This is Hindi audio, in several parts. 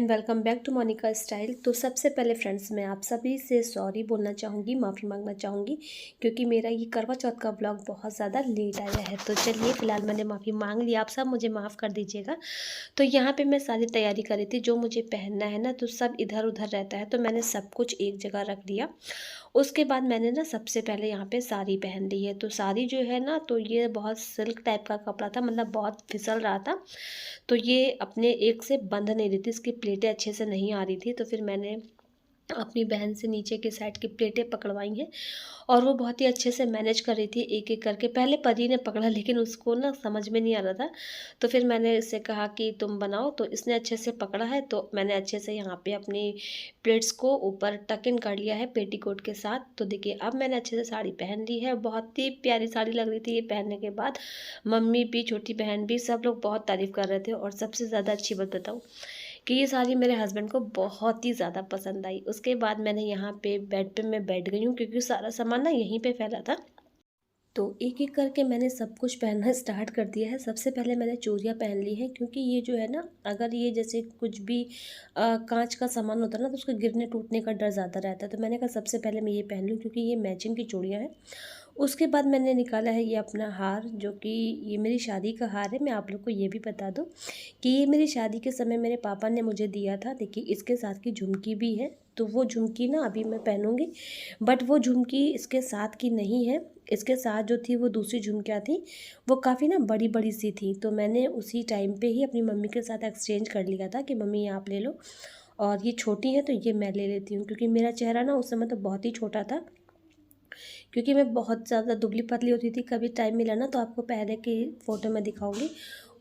And welcome back to Monika style. तो सबसे पहले फ्रेंड्स मैं आप सभी से सॉरी बोलना चाहूँगी, माफ़ी मांगना चाहूँगी क्योंकि मेरा ये करवा चौथ का ब्लॉग बहुत ज़्यादा लेट आया है। तो चलिए फ़िलहाल मैंने माफ़ी मांग ली, आप सब मुझे माफ़ कर दीजिएगा। तो यहाँ पे मैं सारी तैयारी कर रही थी, जो मुझे पहनना है ना तो सब इधर उधर रहता है, तो मैंने सब कुछ एक जगह रख दिया। उसके बाद मैंने ना सबसे पहले यहाँ पे साड़ी पहन ली है। तो साड़ी जो है ना तो ये बहुत सिल्क टाइप का कपड़ा था, मतलब बहुत फिसल रहा था, तो ये अपने एक से बंध नहीं रही थी, इसकी प्लेटें अच्छे से नहीं आ रही थी। तो फिर मैंने अपनी बहन से नीचे की साइड की प्लेटें पकड़वाई हैं और वो बहुत ही अच्छे से मैनेज कर रही थी एक एक करके। पहले परी ने पकड़ा लेकिन उसको ना समझ में नहीं आ रहा था, तो फिर मैंने इससे कहा कि तुम बनाओ, तो इसने अच्छे से पकड़ा है। तो मैंने अच्छे से यहाँ पे अपनी प्लेट्स को ऊपर टक इन कर लिया है पेटीकोट के साथ। तो देखिए अब मैंने अच्छे से साड़ी पहन ली है, बहुत ही प्यारी साड़ी लग रही थी ये पहनने के बाद। मम्मी भी, छोटी बहन भी, सब लोग बहुत तारीफ़ कर रहे थे। और सबसे ज़्यादा अच्छी बात बताऊँ कि ये साड़ी मेरे हस्बैंड को बहुत ही ज़्यादा पसंद आई। उसके बाद मैंने यहाँ पे बेड पे मैं बैठ गई हूँ क्योंकि सारा सामान ना यहीं पे फैला था। तो एक एक करके मैंने सब कुछ पहनना स्टार्ट कर दिया है। सबसे पहले मैंने चूड़ियाँ पहन ली हैं क्योंकि ये जो है ना, अगर ये जैसे कुछ भी कांच का सामान होता है ना तो उसके गिरने टूटने का डर ज़्यादा रहता है। तो मैंने कहा सबसे पहले मैं ये पहन लूँ क्योंकि ये मैचिंग की चूड़ियाँ हैं। उसके बाद मैंने निकाला है ये अपना हार, जो कि ये मेरी शादी का हार है। मैं आप लोग को ये भी बता दूं कि ये मेरी शादी के समय मेरे पापा ने मुझे दिया था। देखिए इसके साथ की झुमकी भी है, तो वो झुमकी ना अभी मैं पहनूंगी, बट वो झुमकी इसके साथ की नहीं है। इसके साथ जो थी वो दूसरी झुमकियाँ थी, वो काफ़ी ना बड़ी बड़ी सी थी। तो मैंने उसी टाइम पे ही अपनी मम्मी के साथ एक्सचेंज कर लिया था कि मम्मी ये आप ले लो, और ये छोटी है तो ये मैं ले लेती हूँ, क्योंकि मेरा चेहरा ना उस समय तो बहुत ही छोटा था, क्योंकि मैं बहुत ज़्यादा दुबली पतली होती थी। कभी टाइम मिला ना तो आपको पहले की फ़ोटो में दिखाऊंगी।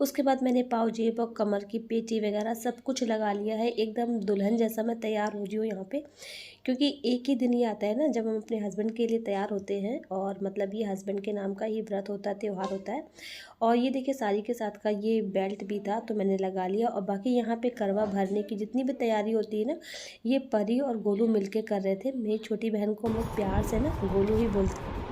उसके बाद मैंने पाव जेब और कमर की पेटी वगैरह सब कुछ लगा लिया है, एकदम दुल्हन जैसा मैं तैयार हो रही हूँ यहाँ पे। क्योंकि एक ही दिन ये आता है ना जब हम अपने हस्बैंड के लिए तैयार होते हैं, और मतलब ये हस्बैंड के नाम का ही व्रत होता है, त्यौहार होता है। और ये देखिए साड़ी के साथ का ये बेल्ट भी था तो मैंने लगा लिया। और बाकी यहाँ पे करवा भरने की जितनी भी तैयारी होती है ना, ये परी और गोलू मिलके कर रहे थे। मेरी छोटी बहन को हम लोग प्यार से ना गोलू ही बोलते हैं।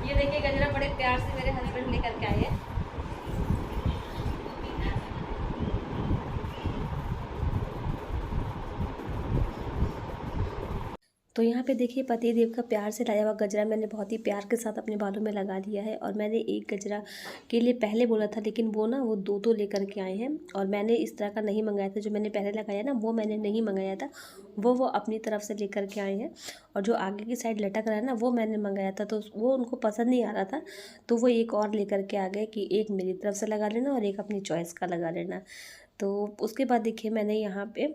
ये देखिए गजरा बड़े प्यार से मेरे हस्बैंड लेकर के आए हैं। तो यहाँ पे देखिए पति देव का प्यार से लाया हुआ गजरा मैंने बहुत ही प्यार के साथ अपने बालों में लगा दिया है। और मैंने एक गजरा के लिए पहले बोला था, लेकिन वो ना वो दो लेकर के आए हैं, और मैंने इस तरह का नहीं मंगाया था। जो मैंने पहले लगाया ना वो मैंने नहीं मंगाया था, वो अपनी तरफ से लेकर के आए हैं। और जो आगे की साइड लटक रहा है ना वो मैंने मंगाया था, तो वो उनको पसंद नहीं आ रहा था, तो वो एक और लेकर के आ गए कि एक मेरी तरफ से लगा लेना और एक अपनी चॉइस का लगा लेना। तो उसके बाद देखिए मैंने यहाँ पे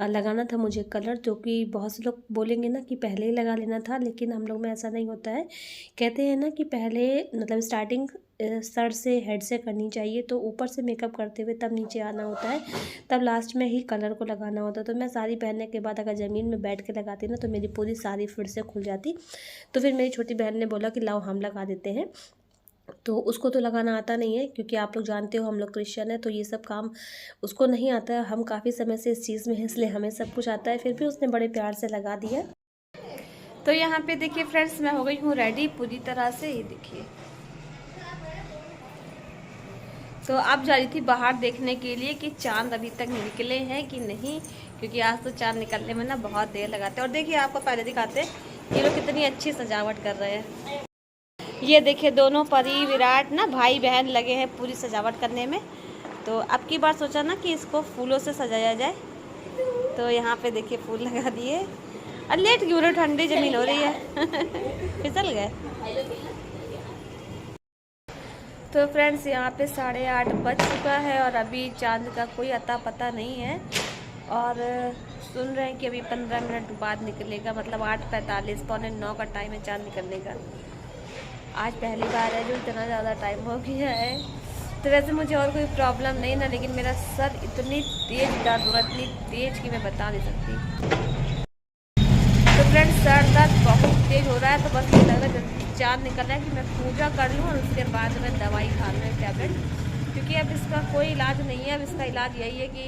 लगाना था मुझे कलर, जो कि बहुत से लोग बोलेंगे ना कि पहले ही लगा लेना था, लेकिन हम लोग में ऐसा नहीं होता है। कहते हैं ना कि पहले मतलब स्टार्टिंग सर से, हेड से करनी चाहिए, तो ऊपर से मेकअप करते हुए तब नीचे आना होता है, तब लास्ट में ही कलर को लगाना होता है। तो मैं साड़ी पहनने के बाद अगर ज़मीन में बैठ के लगाती ना तो मेरी पूरी साड़ी फिर से खुल जाती। तो फिर मेरी छोटी बहन ने बोला कि लाओ हम लगा देते हैं। तो उसको तो लगाना आता नहीं है, क्योंकि आप लोग जानते हो हम लोग क्रिश्चियन है, तो ये सब काम उसको नहीं आता है। हम काफ़ी समय से इस चीज़ में हैं, इसलिए हमें सब कुछ आता है। फिर भी उसने बड़े प्यार से लगा दिया। तो यहाँ पे देखिए फ्रेंड्स मैं हो गई हूँ रेडी पूरी तरह से, ये देखिए। तो अब जा रही थी बाहर देखने के लिए कि चांद अभी तक निकले हैं कि नहीं, क्योंकि आज तो चांद निकलने में ना बहुत देर लगाते हैं। और देखिए आपको पहले दिखाते हैं ये लोग कितनी अच्छी सजावट कर रहे हैं। ये देखिए दोनों परी विराट ना भाई बहन लगे हैं पूरी सजावट करने में। तो अब की बार सोचा ना कि इसको फूलों से सजाया जाए, तो यहाँ पे देखिए फूल लगा दिए। और लेट क्यों रहे, ठंडी जमीन हो रही है फिसल गए। तो फ्रेंड्स यहाँ पे 8:30 बज चुका है और अभी चांद का कोई अता पता नहीं है। और सुन रहे हैं कि अभी 15 मिनट बाद निकलेगा, मतलब 8:45 पौने 9 का टाइम है चांद निकलने का। आज पहली बार है जो इतना ज़्यादा टाइम हो गया है। तो वैसे मुझे और कोई प्रॉब्लम नहीं ना, लेकिन मेरा सर इतनी तेज़ दर्द हो रहा, इतनी तेज़ कि मैं बता नहीं सकती। तो फ्रेंड्स सर दर्द बहुत तेज़ हो रहा है, तो बस ये लग रहा है चाँद निकल रहा है कि मैं पूजा कर लूँ और उसके बाद मैं दवाई खा लूँ, टैबलेट। क्योंकि अब इसका कोई इलाज नहीं है। अब इसका इलाज यही है कि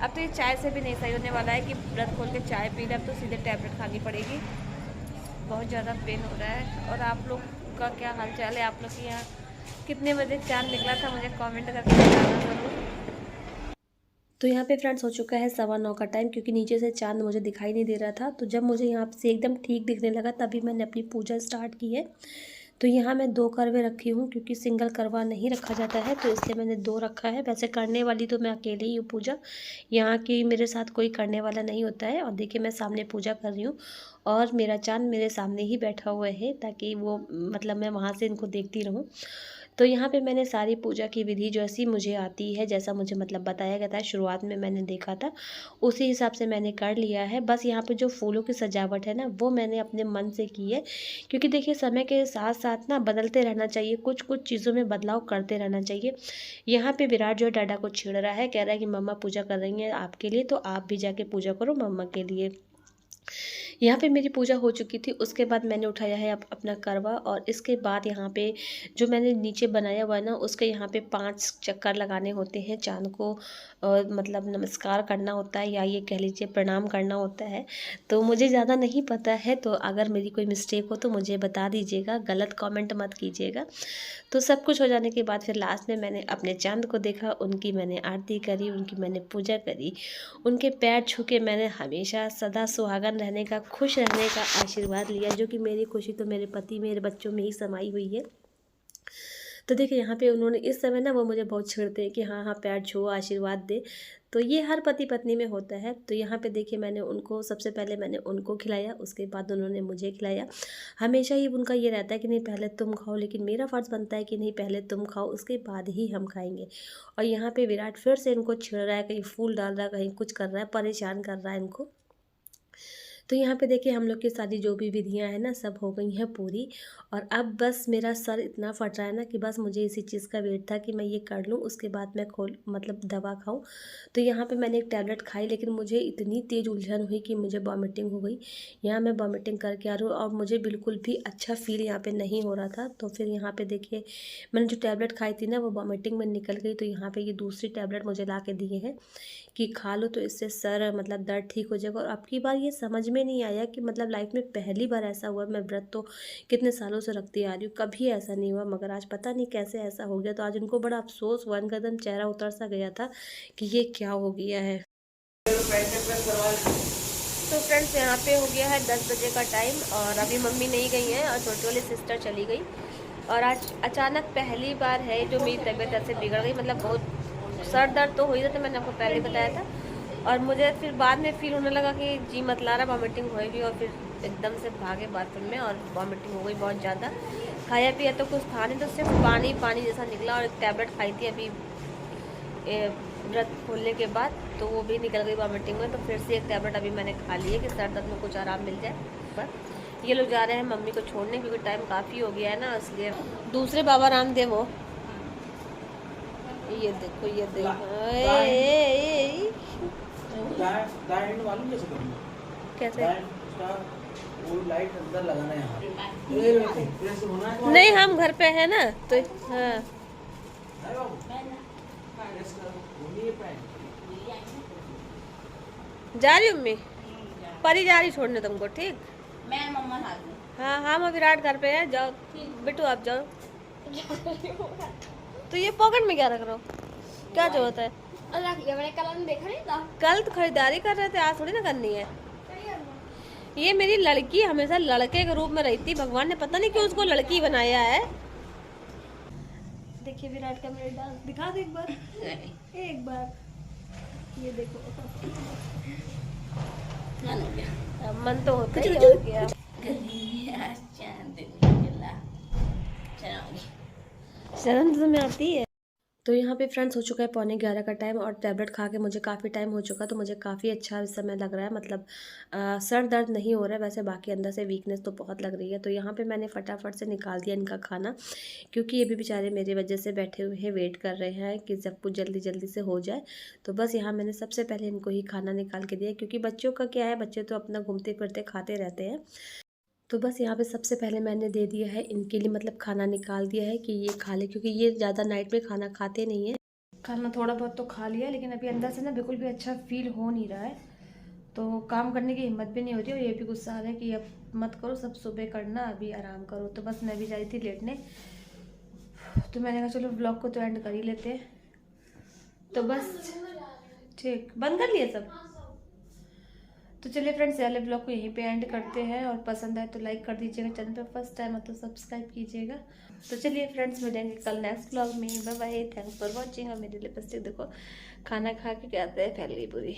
अब तो ये चाय से भी नहीं सही होने वाला है कि व्रत खोल के चाय पी ले, अब तो सीधे टैबलेट खानी पड़ेगी। बहुत ज़्यादा पेन हो रहा है। और आप लोग का क्या हाल चाल है? आप लोग के यहाँ कितने बजे चाँद निकला था मुझे कमेंट करके बताना ज़रूर। तो यहाँ पे फ्रेंड्स हो चुका है 9:15 का टाइम, क्योंकि नीचे से चांद मुझे दिखाई नहीं दे रहा था। तो जब मुझे यहाँ से एकदम ठीक दिखने लगा तभी मैंने अपनी पूजा स्टार्ट की है। तो यहाँ मैं 2 करवे रखी हूँ, क्योंकि सिंगल करवा नहीं रखा जाता है, तो इसलिए मैंने 2 रखा है। वैसे करने वाली तो मैं अकेले ही हूँ पूजा, यहाँ की मेरे साथ कोई करने वाला नहीं होता है। और देखिए मैं सामने पूजा कर रही हूँ और मेरा चाँद मेरे सामने ही बैठा हुआ है, ताकि वो मतलब मैं वहाँ से इनको देखती रहूँ। तो यहाँ पे मैंने सारी पूजा की विधि जैसी मुझे आती है, जैसा मुझे मतलब बताया गया था, शुरुआत में मैंने देखा था, उसी हिसाब से मैंने कर लिया है। बस यहाँ पे जो फूलों की सजावट है ना, वो मैंने अपने मन से की है, क्योंकि देखिए समय के साथ साथ ना बदलते रहना चाहिए, कुछ कुछ चीज़ों में बदलाव करते रहना चाहिए। यहाँ पे विराट जो है डाडा को छेड़ रहा है, कह रहा है कि मम्मा पूजा कर रही हैं आपके लिए, तो आप भी जाके पूजा करो मम्मा के लिए। यहाँ पे मेरी पूजा हो चुकी थी, उसके बाद मैंने उठाया है अपना करवा, और इसके बाद यहाँ पे जो मैंने नीचे बनाया हुआ है ना, उसके यहाँ पे 5 चक्कर लगाने होते हैं चाँद को, मतलब नमस्कार करना होता है, या ये कह लीजिए प्रणाम करना होता है। तो मुझे ज़्यादा नहीं पता है, तो अगर मेरी कोई मिस्टेक हो तो मुझे बता दीजिएगा, गलत कमेंट मत कीजिएगा। तो सब कुछ हो जाने के बाद फिर लास्ट में मैंने अपने चाँद को देखा, उनकी मैंने आरती करी, उनकी मैंने पूजा करी, उनके पैर छू के मैंने हमेशा सदा सुहागन रहने का, खुश रहने का आशीर्वाद लिया, जो कि मेरी खुशी तो मेरे पति मेरे बच्चों में ही समाई हुई है। तो देखिए यहाँ पे उन्होंने इस समय ना वो मुझे बहुत छेड़ते हैं कि हाँ हाँ पैर छुओ आशीर्वाद दे, तो ये हर पति पत्नी में होता है। तो यहाँ पे देखिए मैंने उनको सबसे पहले मैंने उनको खिलाया, उसके बाद उन्होंने मुझे खिलाया। हमेशा ही उनका ये रहता है कि नहीं पहले तुम खाओ, लेकिन मेरा फ़र्ज़ बनता है कि नहीं पहले तुम खाओ, उसके बाद ही हम खाएंगे। और यहाँ पे विराट फिर से इनको छेड़ रहा है, कहीं फूल डाल रहा है, कहीं कुछ कर रहा है, परेशान कर रहा है इनको। तो यहाँ पे देखिए हम लोग की सारी जो भी विधियाँ हैं ना सब हो गई हैं पूरी, और अब बस मेरा सर इतना फट रहा है ना कि बस मुझे इसी चीज़ का वेट था कि मैं ये कर लूँ, उसके बाद मैं मतलब दवा खाऊँ। तो यहाँ पे मैंने एक टैबलेट खाई, लेकिन मुझे इतनी तेज़ उलझन हुई कि मुझे वॉमिटिंग हो गई। यहाँ मैं वॉमिटिंग करके आ रही हूँ और मुझे बिल्कुल भी अच्छा फील यहाँ पर नहीं हो रहा था। तो फिर यहाँ पर देखिए मैंने जो टैबलेट खाई थी ना वो वॉमिटिंग में निकल गई, तो यहाँ पर ये दूसरी टैबलेट मुझे ला के दिए हैं कि खा लो, तो इससे सर मतलब दर्द ठीक हो जाएगा। और अब की बार ये समझ में नहीं आया कि मतलब लाइफ में पहली बार ऐसा हुआ, मैं व्रत तो कितने सालों से रखती आ रही हूँ, कभी ऐसा नहीं हुआ, मगर आज पता नहीं कैसे ऐसा हो गया। तो आज उनको बड़ा अफसोस हुआ, इनका एकदम चेहरा उतर सा गया था कि ये क्या हो गया है। तो फ्रेंड्स यहाँ पे हो गया है 10 बजे का टाइम, और अभी मम्मी नहीं गई हैं और छोटी वाली सिस्टर चली गई। और आज अचानक पहली बार है जो मेरी तबीयत ऐसे बिगड़ गई, मतलब बहुत सर दर्द तो हो ही था, तो मैंने आपको पहले बताया था। और मुझे फिर बाद में फील होने लगा कि जी मत ला रहा, वॉमिटिंग होएगी, और फिर एकदम से भागे बाथरूम में और वॉमिटिंग हो गई बहुत ज़्यादा। खाया पिया तो कुछ था नहीं, तो सिर्फ पानी पानी जैसा निकला, और एक टैबलेट खाई थी अभी व्रत खोलने के बाद, तो वो भी निकल गई वॉमिटिंग में। तो फिर से एक टैबलेट अभी मैंने खा ली है कि सर दर्द में कुछ आराम मिल जाए। बस ये लोग जा रहे हैं मम्मी को छोड़ने, क्योंकि टाइम काफ़ी हो गया है ना, इसलिए। दूसरे बाबा रामदेव हो, ये देखो ये देखो कैसे लाइट अंदर लगाना है नहीं, हम घर पे है ना, तो हाँ जा रही मम्मी, परी जा रही छोड़ने तुमको, ठीक। मैं मम्मा साथ में। हाँ हाँ मैं विराट घर पे है, जाओ बिट्टू आप जाओ। तो ये पॉकेट में क्या रख रहे हो, क्या जरूरत है? मैंने कल देखा नहीं था। कल तो खरीदारी कर रहे थे, आज थोड़ी ना करनी है। ये मेरी लड़की हमेशा लड़के के रूप में रहती, भगवान ने पता नहीं क्यों उसको लड़की बनाया है। देखिए विराट का मेरा डांस दिखा दो एक बार, एक बार ये देखो। मन तो होता ही है, और क्या। शर्म तो तुम्हें आती है। तो यहाँ पे फ्रेंड्स हो चुका है 11:15 का टाइम, और टैबलेट खा के मुझे काफ़ी टाइम हो चुका, तो मुझे काफ़ी अच्छा इस समय लग रहा है, मतलब सर दर्द नहीं हो रहा है, वैसे बाकी अंदर से वीकनेस तो बहुत लग रही है। तो यहाँ पे मैंने फटाफट से निकाल दिया इनका खाना, क्योंकि ये भी बेचारे मेरी वजह से बैठे हुए हैं, वेट कर रहे हैं कि सब कुछ जल्दी जल्दी से हो जाए। तो बस यहाँ मैंने सबसे पहले इनको ही खाना निकाल के दिया, क्योंकि बच्चों का क्या है, बच्चे तो अपना घूमते फिरते खाते रहते हैं। तो बस यहाँ पे सबसे पहले मैंने दे दिया है इनके लिए, मतलब खाना निकाल दिया है कि ये खा ले, क्योंकि ये ज़्यादा नाइट में खाना खाते नहीं है। खाना थोड़ा बहुत तो खा लिया, लेकिन अभी अंदर से ना बिल्कुल भी अच्छा फील हो नहीं रहा है, तो काम करने की हिम्मत भी नहीं होती, और ये भी गुस्सा आ रहा है कि अब मत करो, सब सुबह करना, अभी आराम करो। तो बस मैं भी जा रही थी लेटने, तो मैंने कहा चलो ब्लॉग को तो एंड कर ही लेते हैं। तो बस ठीक, बंद कर लिए सब। तो चलिए फ्रेंड्स, ये वाले ब्लॉग को यहीं पे एंड करते हैं, और पसंद आए तो लाइक कर दीजिएगा, चैनल पे फर्स्ट टाइम है तो सब्सक्राइब कीजिएगा। तो चलिए फ्रेंड्स, मिलेंगे कल नेक्स्ट ब्लॉग में। Bye bye, thanks for watching. और मेरे लिपस्टिक देखो, खाना खा के क्या आता है फैल गई पूरी।